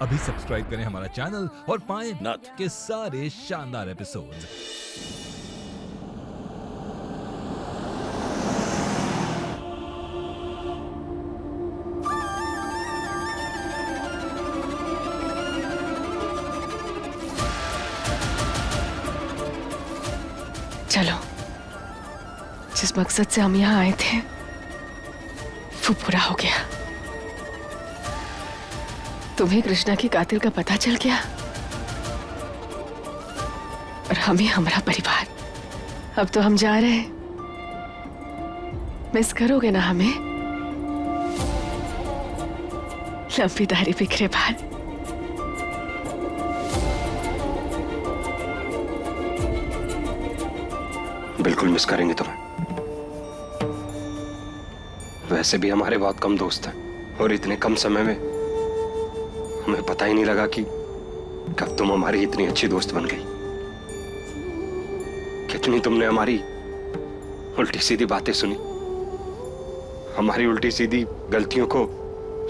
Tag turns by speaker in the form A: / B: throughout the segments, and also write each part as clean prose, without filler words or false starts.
A: अभी सब्सक्राइब करें हमारा चैनल और पाएं
B: नाथ।
A: के सारे शानदार एपिसोड्स।
C: चलो, जिस मकसद से हम यहाँ आए थे वो पूरा हो गया। तुम्हें कृष्णा की कातिल का पता चल गया और हमें हमारा परिवार। अब तो हम जा रहे हैं। मिस करोगे ना हमें? लंबी दाढ़ी, बिखरे बाल।
D: बिल्कुल मिस करेंगे तुम्हें। वैसे भी हमारे बहुत कम दोस्त हैं और इतने कम समय में हमें पता ही नहीं लगा कि कब तुम हमारी इतनी अच्छी दोस्त बन गई। कितनी तुमने हमारी उल्टी सीधी बातें सुनी, हमारी उल्टी सीधी गलतियों को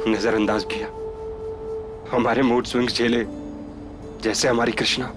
D: नजरअंदाज किया, हमारे मूड स्विंग्स झेले, जैसे हमारी कृष्णा।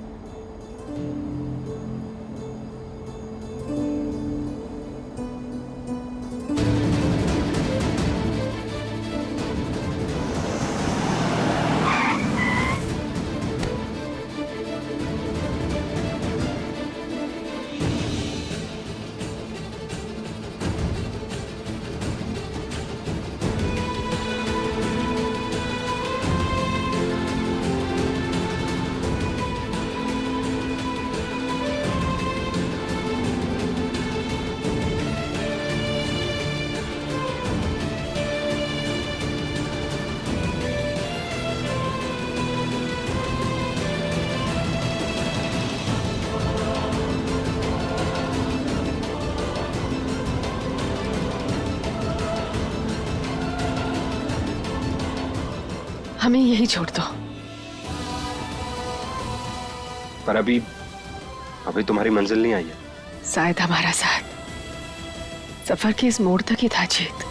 C: हमें यही छोड़ दो।
D: पर अभी तुम्हारी मंजिल नहीं आई है।
C: शायद हमारा साथ सफर के इस मोड़ तक ही था जीत,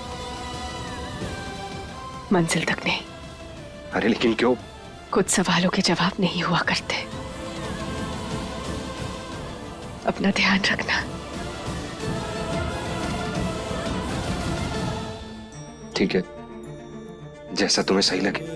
C: मंजिल तक नहीं।
D: अरे लेकिन क्यों?
C: कुछ सवालों के जवाब नहीं हुआ करते। अपना ध्यान रखना।
D: ठीक है, जैसा तुम्हें सही लगे।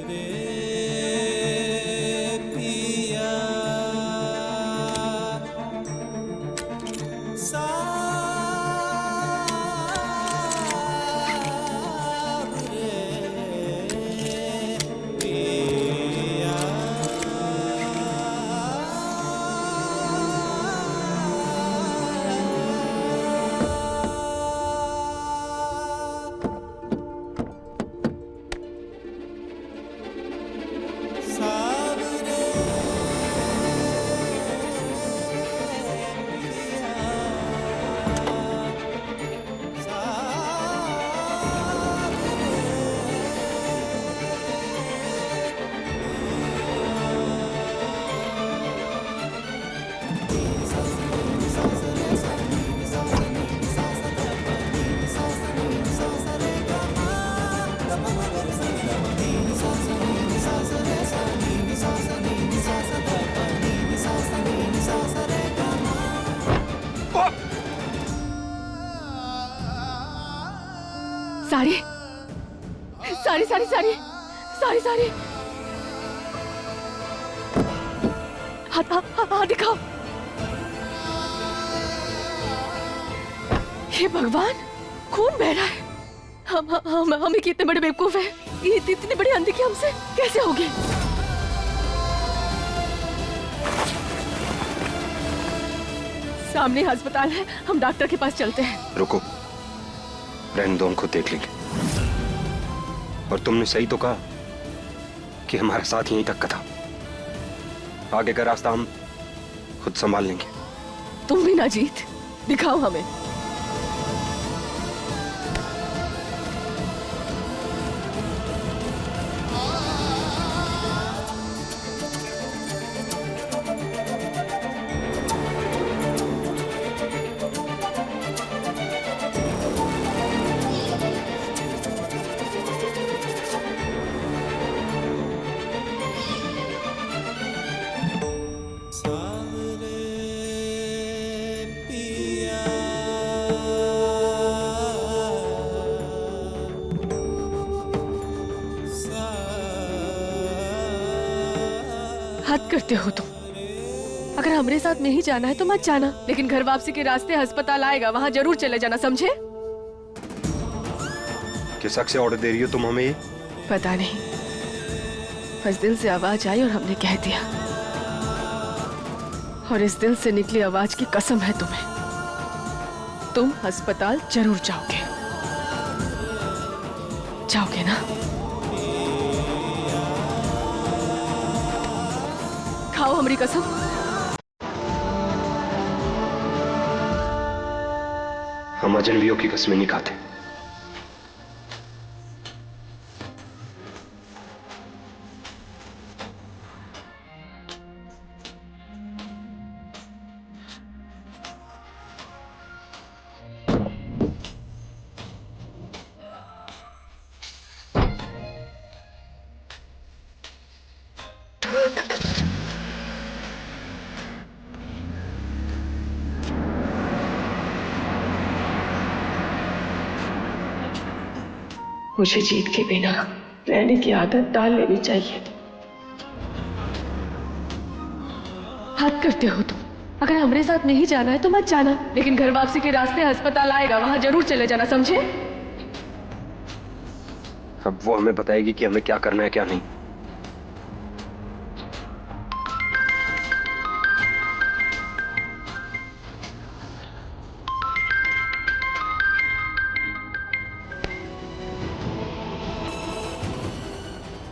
C: साड़ी साड़ी साड़ी साड़ी साड़ी साड़ी, हाथ दिखाओ। हे भगवान, खून बह रहा है। हमें कितने बड़े बेवकूफ है। इतनी बड़ी अनदेखी हमसे कैसे होगी? सामने अस्पताल है, हम डॉक्टर के पास चलते हैं।
D: रुको, रहने दो, हम खुद देख लेंगे। और तुमने सही तो कहा कि हमारा साथ यहीं तक का था। आगे का रास्ता हम खुद संभाल लेंगे।
C: तुम भी ना जीत, दिखाओ हमें। हद करते हो तुम। अगर हमारे साथ नहीं जाना है तो मत जाना, लेकिन घर वापसी के रास्ते अस्पताल आएगा, वहां जरूर चले जाना, समझे?
D: किस हक से ऑर्डर दे रही हो तुम हमें ये?
C: पता नहीं, बस दिल से आवाज आई और हमने कह दिया। और इस दिल से निकली आवाज की कसम है तुम्हें, तुम अस्पताल जरूर जाओगे। जाओगे ना? खाओ हमारी कसम।
D: हम अजनबियों की कसमें नहीं खाते।
C: मुझे जीत के बिना रहने की आदत डाल लेनी चाहिए। हद करते हो तुम। अगर हमारे साथ नहीं जाना है तो मत जाना, लेकिन घर वापसी के रास्ते अस्पताल आएगा, वहां जरूर चले जाना, समझे?
D: अब वो हमें बताएगी कि हमें क्या करना है क्या नहीं।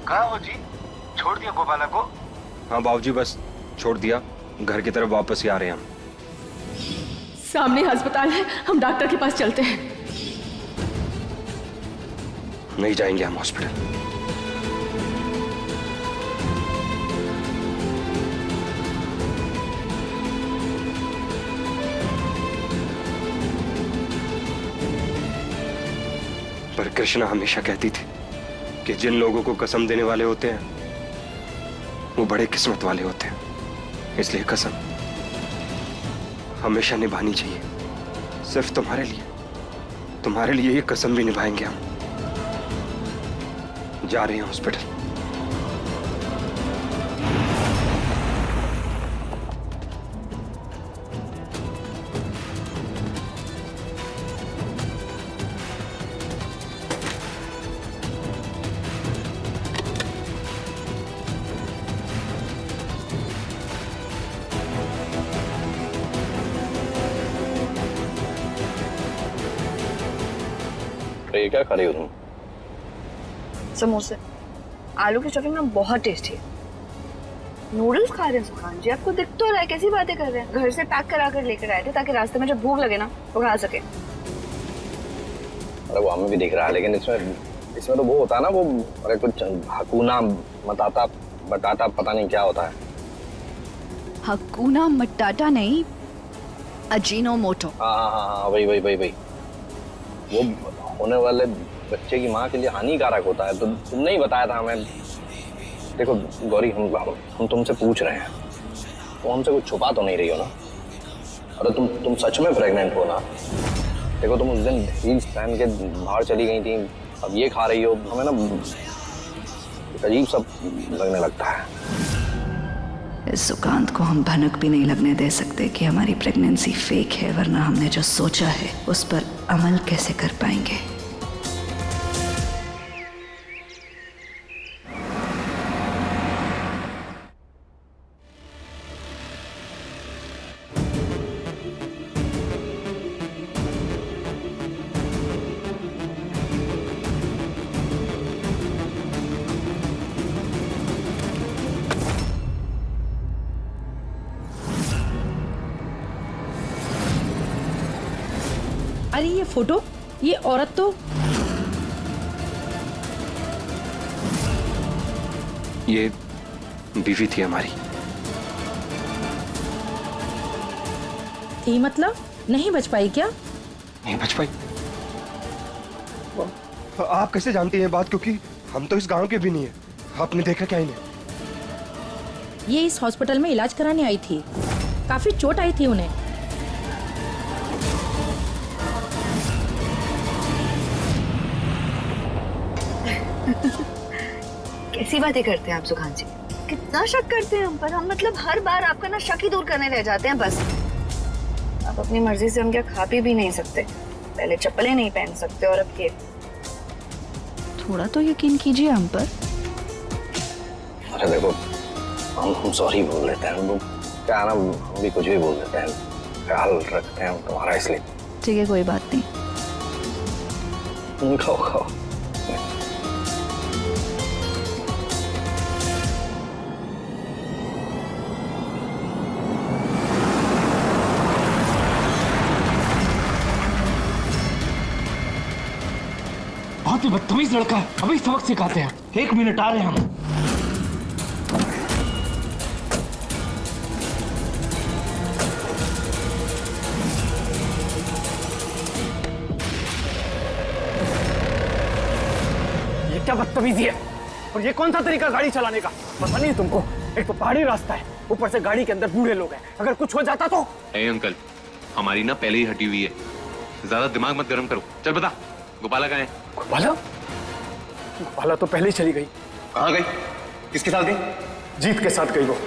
B: कहाँ हो जी? छोड़ दिया गोपाला को?
D: हाँ बाबूजी, बस छोड़ दिया, घर की तरफ वापस ही आ रहे हैं हम।
C: सामने अस्पताल है, हम डॉक्टर के पास चलते हैं।
D: नहीं जाएंगे हम हॉस्पिटल। पर कृष्णा हमेशा कहती थी कि जिन लोगों को कसम देने वाले होते हैं वो बड़े किस्मत वाले होते हैं, इसलिए कसम हमेशा निभानी चाहिए। सिर्फ तुम्हारे लिए ये कसम भी निभाएंगे हम। जा रहे हैं हॉस्पिटल।
E: ये क्या खा रही हो तुम?
F: समोसे। आलू की स्टफिंग ना बहुत टेस्टी है। नूडल्स खा रहे हैं सुखान जी? आपको दिख तो रहा है, कैसी बातें कर रहे हैं? घर से पैक करा कर लेकर आए थे ताकि रास्ते में जब भूख लगे ना तो खा सके।
E: अरे वो हमें भी दिख रहा है, लेकिन इसमें तो वो होता है ना, वो अरे कुछ हकूना मटाटा बटाटा पता नहीं क्या होता है।
F: हकूना मटाटा नहीं, अजीनोमोटो।
E: हाँ, वही वो होने वाले बच्चे की माँ के लिए हानिकारक होता है। तो तुमने ही बताया था हमें। देखो गौरी, हम तुमसे पूछ रहे हैं, तो हमसे कुछ छुपा तो नहीं रही हो ना? अरे तुम सच में प्रेग्नेंट हो ना? देखो तुम उस दिन हील्स पहन के बाहर चली गई थी, अब ये खा रही हो, हमें ना अजीब सब लगने लगता है।
G: इस सुकांत को हम भनक भी नहीं लगने दे सकते कि हमारी प्रेगनेंसी फेक है, वरना हमने जो सोचा है उस पर अमल कैसे कर पाएंगे।
H: अरे ये फोटो, ये औरत तो
D: ये बीवी थी हमारी।
H: थी मतलब नहीं बच पाई क्या?
D: नहीं बच पाई। आप कैसे जानती हैं बात? क्योंकि हम तो इस गांव के भी नहीं है। आपने देखा क्या इन्हें?
H: ये इस हॉस्पिटल में इलाज कराने आई थी, काफी चोट आई थी उन्हें।
F: कैसी बातें करते हैं आप सुखान जी? कितना शक करते हैं हम पर। हम मतलब हर बार आपका ना शक ही दूर करने रह जाते हैं बस। आप अपनी मर्जी से हम क्या खा पी भी नहीं सकते, पहले चप्पलें नहीं पहन सकते और अब ये।
G: थोड़ा तो यकीन कीजिए हम पर।
E: अरे देखो, हम सॉरी बोल देते हैं, वो क्या ना, हम भी कुछ भी बोल देते हैं, ख्याल रखते हैं हम तुम्हारा, इसलिए।
G: ठीक है, कोई बात नहीं।
E: खाओ खाओ।
I: बहुत ही बदतमीज लड़का है, अभी सबक सिखाते हैं। 1 मिनट आ रहे हैं हम। ये क्या बदतमीजी है, और ये कौन सा तरीका गाड़ी चलाने का? पता नहीं तुमको, एक तो पहाड़ी रास्ता है, ऊपर से गाड़ी के अंदर बूढ़े लोग हैं, अगर कुछ हो जाता तो।
J: ए अंकल, हमारी ना पहले ही हटी हुई है, ज्यादा दिमाग मत गर्म करो। चल बता, गोपाला कहाँ है?
I: गोपाला? गोपाला तो पहले ही चली गई।
J: कहाँ गई? किसके साथ गई?
I: जीत के साथ गई वो।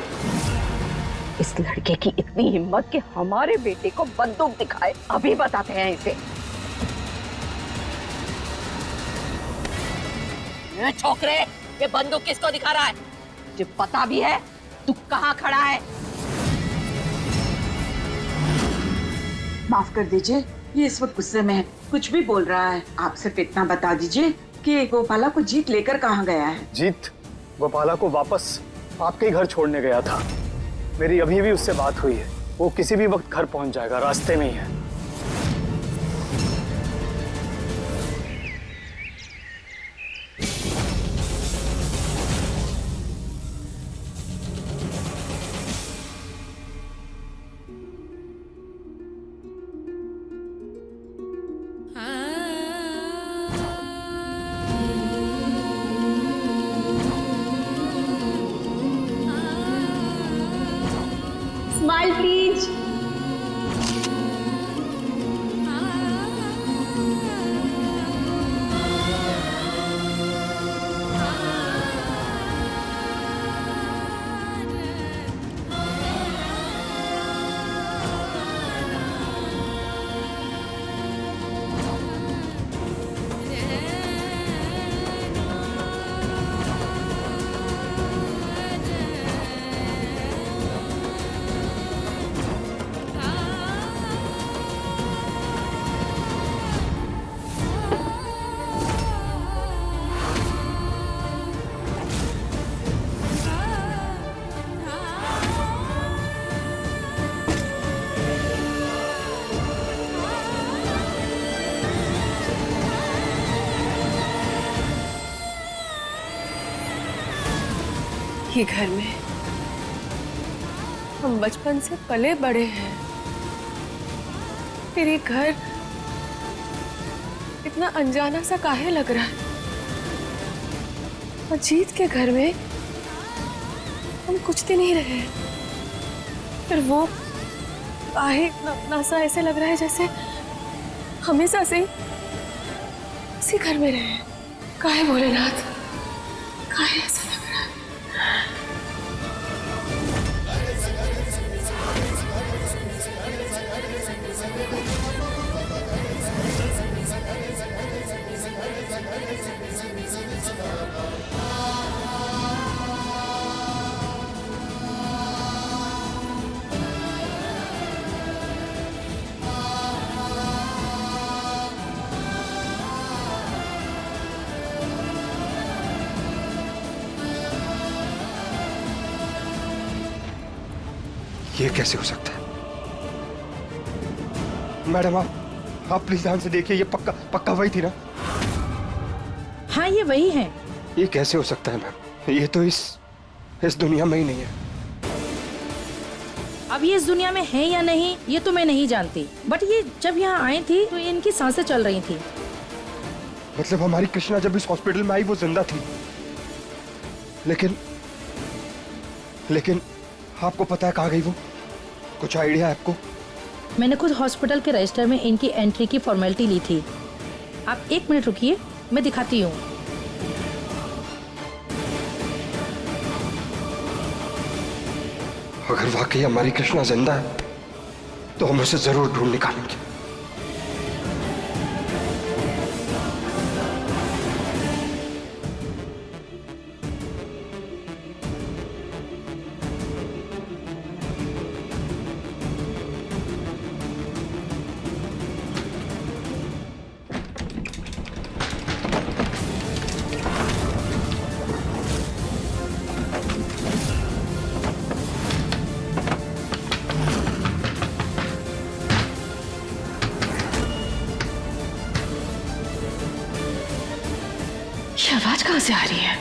C: इस लड़के की इतनी हिम्मत कि हमारे बेटे को बंदूक दिखाए, अभी बताते हैं इसे। छोकरे, ये बंदूक किसको दिखा रहा है? तुझे पता भी है तू कहाँ खड़ा है?
K: माफ कर दीजिए, ये इस वक्त गुस्से में है, कुछ भी बोल रहा है। आप सिर्फ इतना बता दीजिए कि गोपाला को जीत लेकर कहाँ गया है?
I: जीत गोपाला को वापस आपके ही घर छोड़ने गया था। मेरी अभी भी उससे बात हुई है, वो किसी भी वक्त घर पहुंच जाएगा, रास्ते में ही है।
F: Smile please.
C: ये घर में हम बचपन से पले बड़े हैं, फिर ये घर इतना अनजाना सा काहे लग रहा है? और जीत के घर में हम कुछ दिन ही रहे, फिर वो काहे इतना सा ऐसे लग रहा है जैसे हमेशा से इसी घर में रहे। काहे भोलेनाथ, काहे ऐसा लग रहा है?
D: ये कैसे हो सकता है? मैडम, आप प्लीज ध्यान से देखिए, ये पक्का वही थी ना?
H: हाँ, ये वही है।
D: ये कैसे हो सकता है मैम? ये तो इस दुनिया में ही नहीं है।
H: अब ये इस दुनिया में है या नहीं ये तो मैं नहीं जानती, बट ये जब यहाँ आई थी तो इनकी सांसें चल रही थी।
D: मतलब हमारी कृष्णा जब इस हॉस्पिटल में आई वो जिंदा थी, लेकिन आपको पता है कहाँ गई वो? कुछ आइडिया है आपको?
H: मैंने खुद हॉस्पिटल के रजिस्टर में इनकी एंट्री की फॉर्मेलिटी ली थी। आप 1 मिनट रुकिए, मैं दिखाती हूँ।
D: अगर वाकई हमारी कृष्णा जिंदा है तो हम उसे जरूर ढूंढ निकालेंगे।
C: ये आवाज कहां से आ रही है?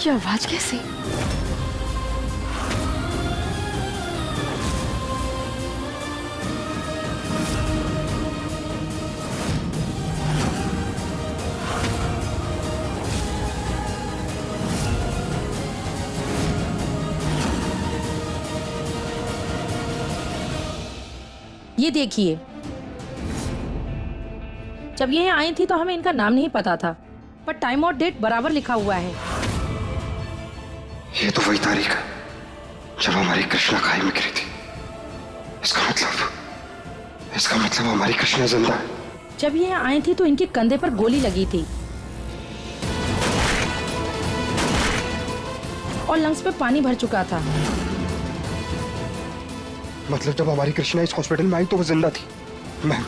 C: ये आवाज कैसी?
H: ये देखिए, जब ये आई थी तो हमें इनका नाम नहीं पता था, पर टाइम और डेट बराबर लिखा हुआ है।
D: ये तो वही तारीख है जब हमारी कृष्णा खाई में गिरी थी। इसका मतलब हमारी कृष्णा जिंदा है।
H: जब ये आई थी तो इनके कंधे पर गोली लगी थी और लंग्स पे पानी भर चुका था।
D: मतलब जब हमारी कृष्णा इस हॉस्पिटल में आई तो वो जिंदा थी। मैम,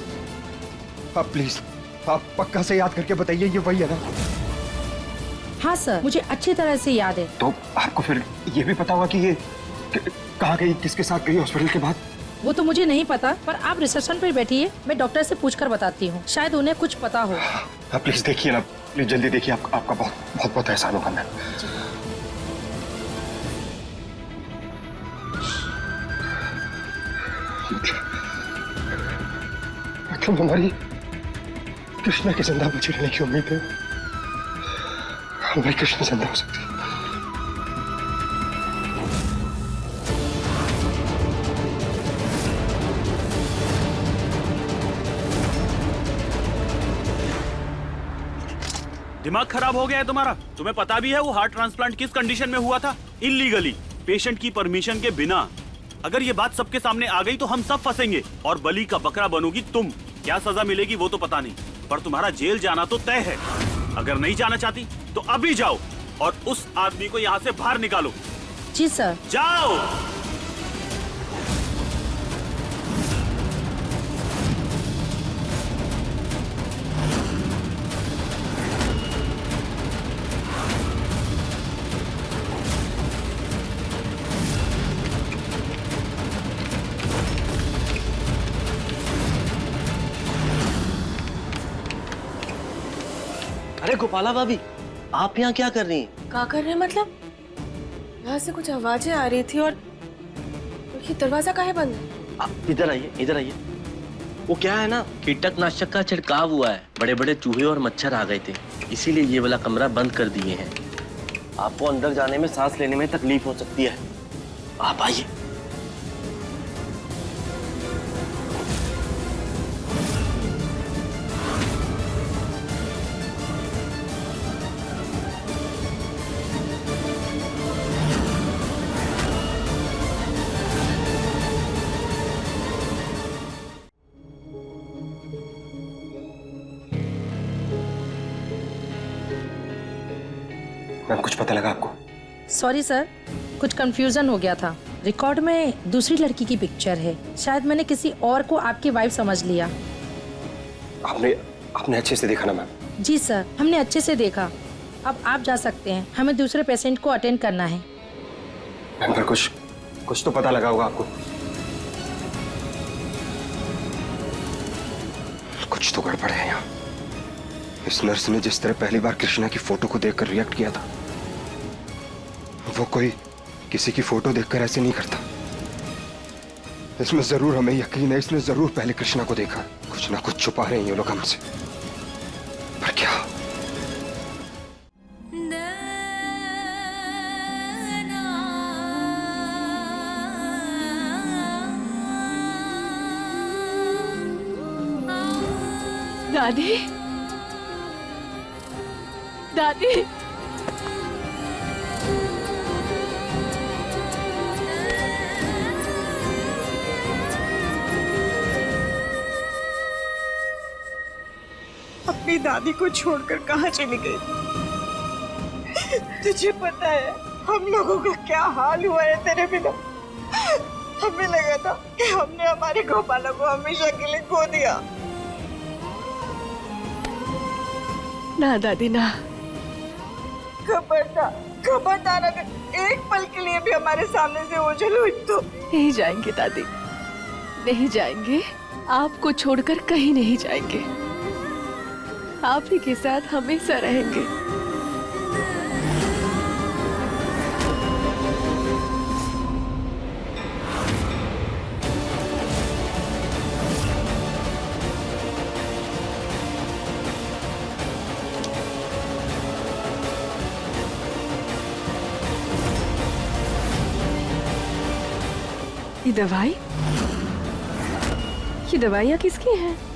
D: आप प्लीज, आप पक्का से याद करके बताइए ये वही है ना?
H: हाँ सर, मुझे अच्छी तरह से याद है।
D: तो आपको फिर ये भी पता होगा कि ये कहाँ गई, किसके साथ गई हॉस्पिटल के बाद?
H: वो तो मुझे नहीं पता, पर आप रिसेप्शन पर बैठिए, मैं डॉक्टर से पूछकर बताती हूँ, शायद उन्हें कुछ पता हो।
D: आप प्लीज देखिए ना, प्लीज जल्दी देखिए, आपका बहुत बहुत बहुत एहसान होगा मैम। मतलब हमारी कृष्णा के जिंदा बचे रहने की उम्मीद है। हमारी कृष्णा जिंदा हो सकती है।
L: दिमाग खराब हो गया है तुम्हारा? तुम्हें पता भी है वो हार्ट ट्रांसप्लांट किस कंडीशन में हुआ था? इल्लीगली, पेशेंट की परमिशन के बिना। अगर ये बात सबके सामने आ गई तो हम सब फंसेंगे और बलि का बकरा बनोगी तुम। क्या सजा मिलेगी वो तो पता नहीं, पर तुम्हारा जेल जाना तो तय है। अगर नहीं जाना चाहती तो अभी जाओ और उस आदमी को यहाँ से बाहर निकालो।
H: जी सर।
L: जाओ।
M: अरे गोपाला भाभी, आप यहाँ क्या कर रही हैं?
C: क्या कर रहे हैं मतलब? यहाँ से कुछ आवाजें आ रही थी और ये दरवाजा काहे बंद है?
M: आप इधर आइए, इधर आइए। वो क्या है ना, कीटनाशक का छिड़काव हुआ है, बड़े बड़े चूहे और मच्छर आ गए थे, इसीलिए ये वाला कमरा बंद कर दिए हैं। आपको अंदर जाने में, सांस लेने में तकलीफ हो सकती है। आप आइए।
D: मैम, कुछ पता लगा आपको?
H: सॉरी सर, कुछ कंफ्यूजन हो गया था। रिकॉर्ड में दूसरी लड़की की पिक्चर है, शायद मैंने किसी और को आपकी वाइफ समझ लिया।
D: आपने अच्छे से देखा ना मैम?
H: जी सर, हमने अच्छे से देखा। अब आप जा सकते हैं, हमें दूसरे पेशेंट को अटेंड करना है।
D: मैम, पर कुछ तो पता लगा होगा आपको? कुछ तो गड़बड़ है यहाँ। इस नर्स ने जिस तरह पहली बार कृष्णा की फोटो को देखकर रिएक्ट किया था, वो कोई किसी की फोटो देखकर ऐसे नहीं करता। इसमें जरूर हमें यकीन है, इसने जरूर पहले कृष्णा को देखा। कुछ ना कुछ छुपा रहे हैं ये लोग हमसे, पर क्या?
C: दादी, दादी,
K: अपनी दादी को छोड़कर कहाँ चली गई? तुझे पता है हम लोगों का क्या हाल हुआ है तेरे बिना? हमें लगा था कि हमने हमारे गोपाला को हमेशा के लिए खो दिया।
C: ना दादी ना,
K: खबरदार अगर एक पल के लिए भी हमारे सामने से ओझल हुई तो।
C: नहीं जाएंगे दादी, नहीं जाएंगे। आपको छोड़कर कहीं नहीं जाएंगे। आप ही के साथ हमेशा रहेंगे। ये दवाइयाँ किसकी हैं?